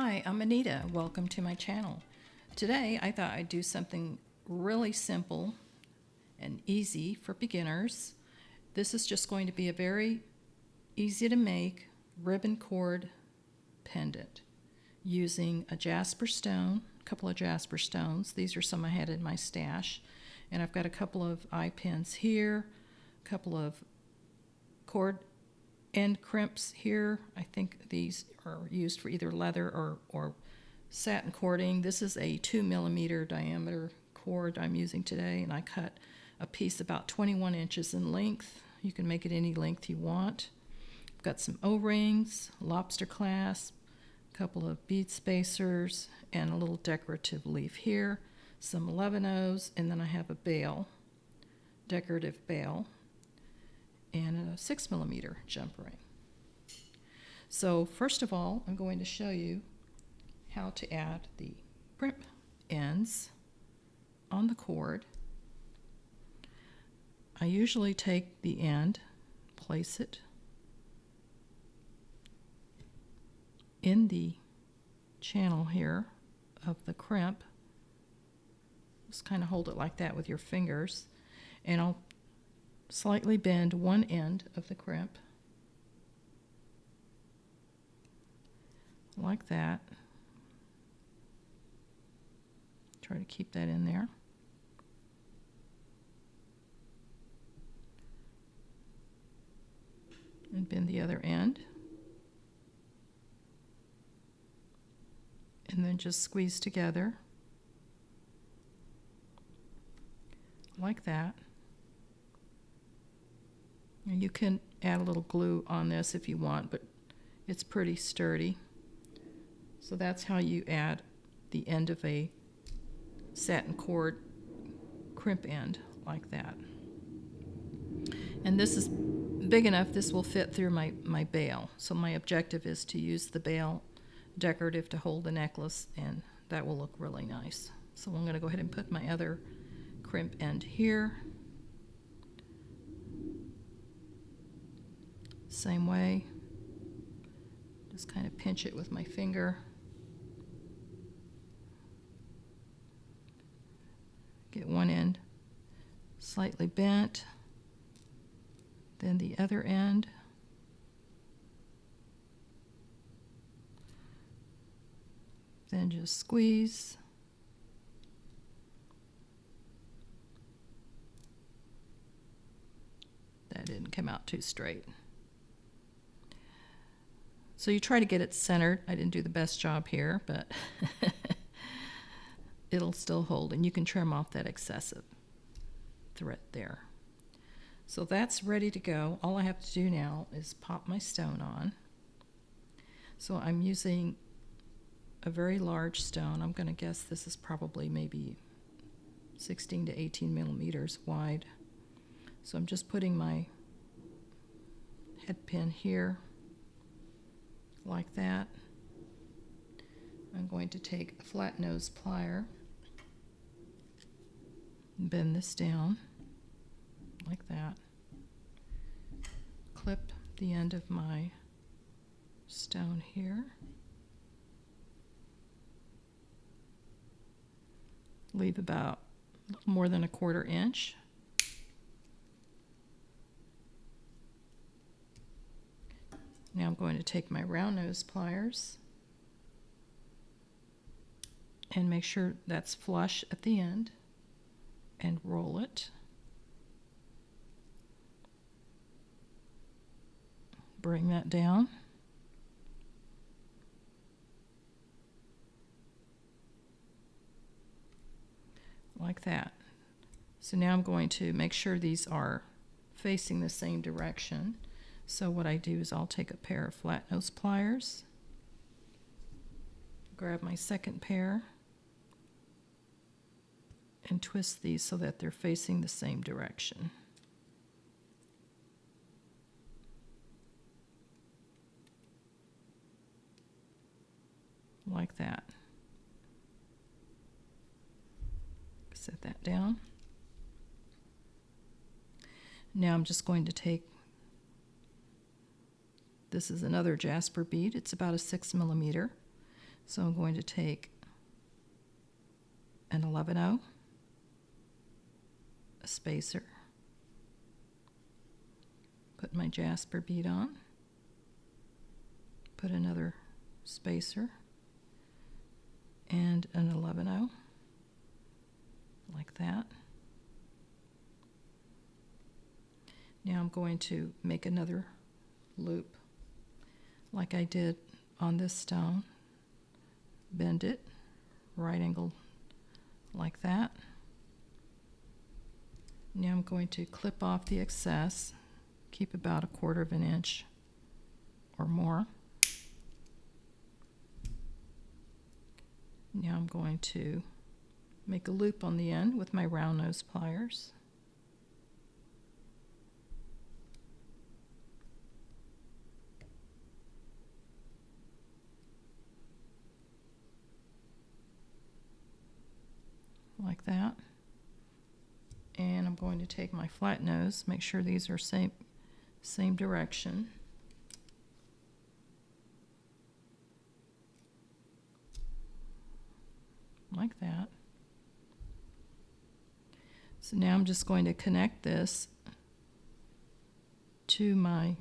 Hi, I'm Anita. Welcome to my channel. Today I thought I'd do something really simple and easy for beginners. This is just going to be a very easy to make ribbon cord pendant using a Jasper stone, a couple of Jasper stones. These are some I had in my stash. And I've got a couple of eye pins here, a couple of cord end crimps here. I think these are used for either leather or satin cording. This is a 2mm diameter cord I'm using today, and I cut a piece about 21 inches in length. You can make it any length you want. I've got some O-rings, lobster clasp, a couple of bead spacers, and a little decorative leaf here, some 11-ohs, and then I have a bail, decorative bail, and a 6mm jump ring. So first of all, I'm going to show you how to add the crimp ends on the cord. I usually take the end, place it in the channel here of the crimp. Just kind of hold it like that with your fingers, and I'll slightly bend one end of the crimp like that. Try to keep that in there. And bend the other end. And then just squeeze together like that. You can add a little glue on this if you want, but it's pretty sturdy. So that's how you add the end of a satin cord crimp end, like that. And this is big enough, this will fit through my bail. So my objective is to use the bail decorative to hold the necklace, and that will look really nice. So I'm going to go ahead and put my other crimp end here. Same way, just kind of pinch it with my finger. Get one end slightly bent, then the other end. Then just squeeze. That didn't come out too straight. So you try to get it centered. I didn't do the best job here, but it'll still hold, and you can trim off that excessive thread there. So that's ready to go. All I have to do now is pop my stone on. So I'm using a very large stone. I'm going to guess this is probably maybe 16 to 18 millimeters wide. So I'm just putting my head pin here like that. I'm going to take a flat nose plier and bend this down like that. Clip the end of my stone here. Leave about more than 1/4 inch. Now I'm going to take my round nose pliers and make sure that's flush at the end and roll it. Bring that down. Like that. So now I'm going to make sure these are facing the same direction. So what I do is I'll take a pair of flat nose pliers, grab my second pair, and twist these so that they're facing the same direction. Like that. Set that down. Now I'm just going to take, this is another Jasper bead. It's about a 6mm. So I'm going to take an 11/0, a spacer, put my Jasper bead on, put another spacer, and an 11/0, like that. Now I'm going to make another loop like I did on this stone. Bend it, right angle like that. Now I'm going to clip off the excess, keep about 1/4 of an inch or more. Now I'm going to make a loop on the end with my round nose pliers. Like that. And I'm going to take my flat nose, make sure these are same direction. Like that. So now I'm just going to connect this to my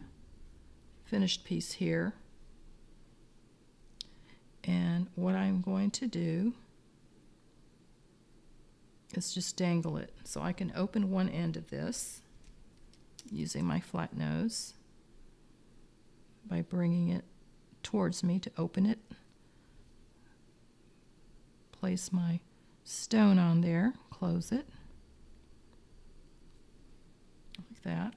finished piece here. And what I'm going to do is just dangle it. So I can open one end of this using my flat nose by bringing it towards me to open it. Place my stone on there, close it, like that.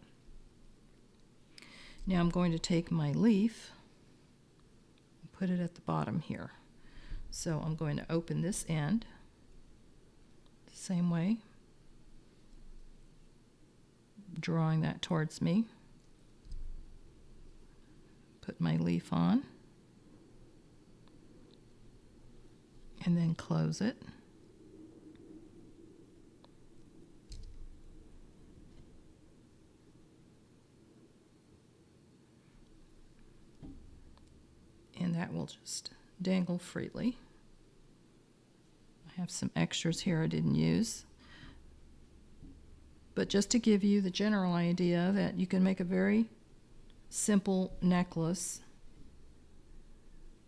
Now I'm going to take my leaf and put it at the bottom here. So I'm going to open this end the same way, drawing that towards me. Put my leaf on and then close it. And that will just dangle freely. I have some extras here I didn't use. But just to give you the general idea that you can make a very simple necklace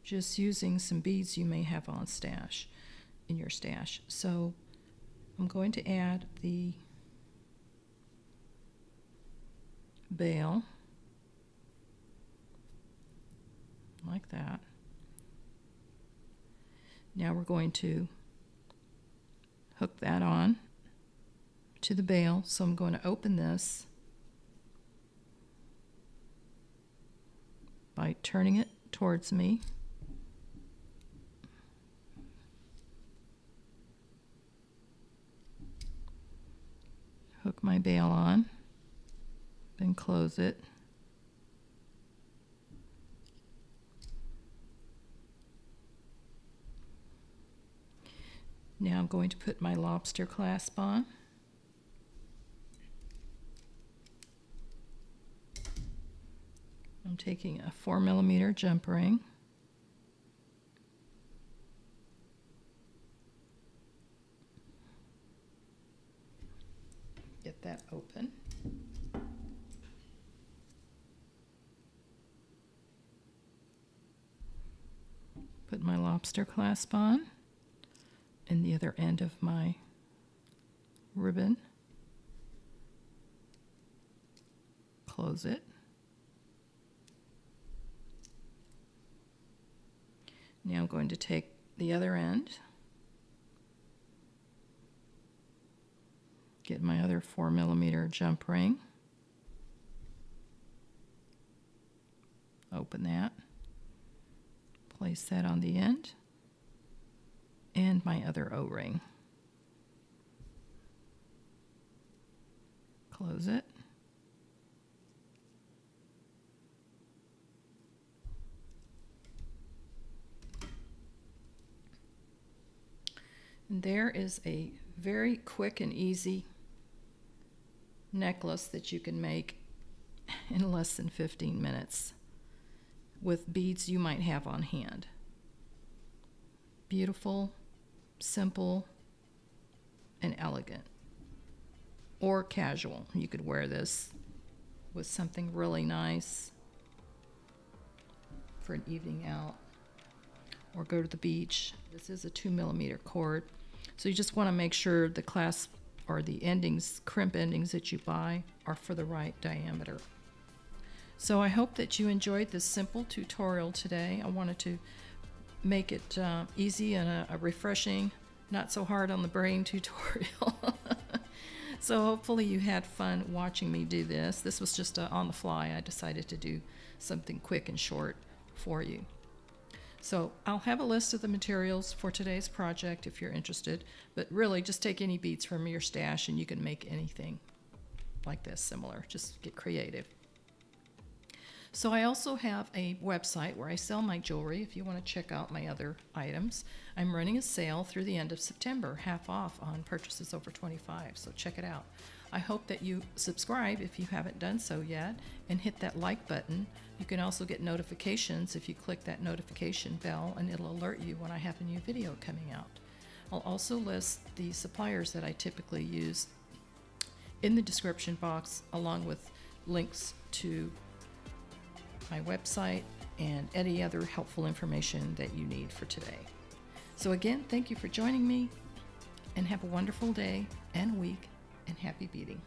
just using some beads you may have on stash, in your stash. So I'm going to add the bail like that. Now we're going to hook that on to the bail. So I'm going to open this by turning it towards me. Hook my bail on, then close it. Now I'm going to put my lobster clasp on. I'm taking a 4mm jump ring. Get that open. Put my lobster clasp on and the other end of my ribbon. Close it. Now I'm going to take the other end, get my other 4mm jump ring, open that, place that on the end, and my other O-ring. Close it. And there is a very quick and easy necklace that you can make in less than 15 minutes with beads you might have on hand. beautiful, simple, and elegant. Or casual. You could wear this with something really nice for an evening out, or go to the beach. This is a 2mm cord, so you just want to make sure the clasp or the endings, crimp endings that you buy, are for the right diameter. So I hope that you enjoyed this simple tutorial today. I wanted to make it easy and a refreshing, not so hard on the brain tutorial. So hopefully you had fun watching me do this. This was just on the fly. I decided to do something quick and short for you. So I'll have a list of the materials for today's project if you're interested, but really just take any beads from your stash and you can make anything like this similar. Just get creative. So I also have a website where I sell my jewelry if you want to check out my other items. I'm running a sale through the end of September, half off on purchases over $25, so check it out. I hope that you subscribe if you haven't done so yet, and hit that like button. You can also get notifications if you click that notification bell, and it'll alert you when I have a new video coming out. I'll also list the suppliers that I typically use in the description box, along with links to my website and any other helpful information that you need for today. So again, thank you for joining me, and have a wonderful day and week, and happy beading.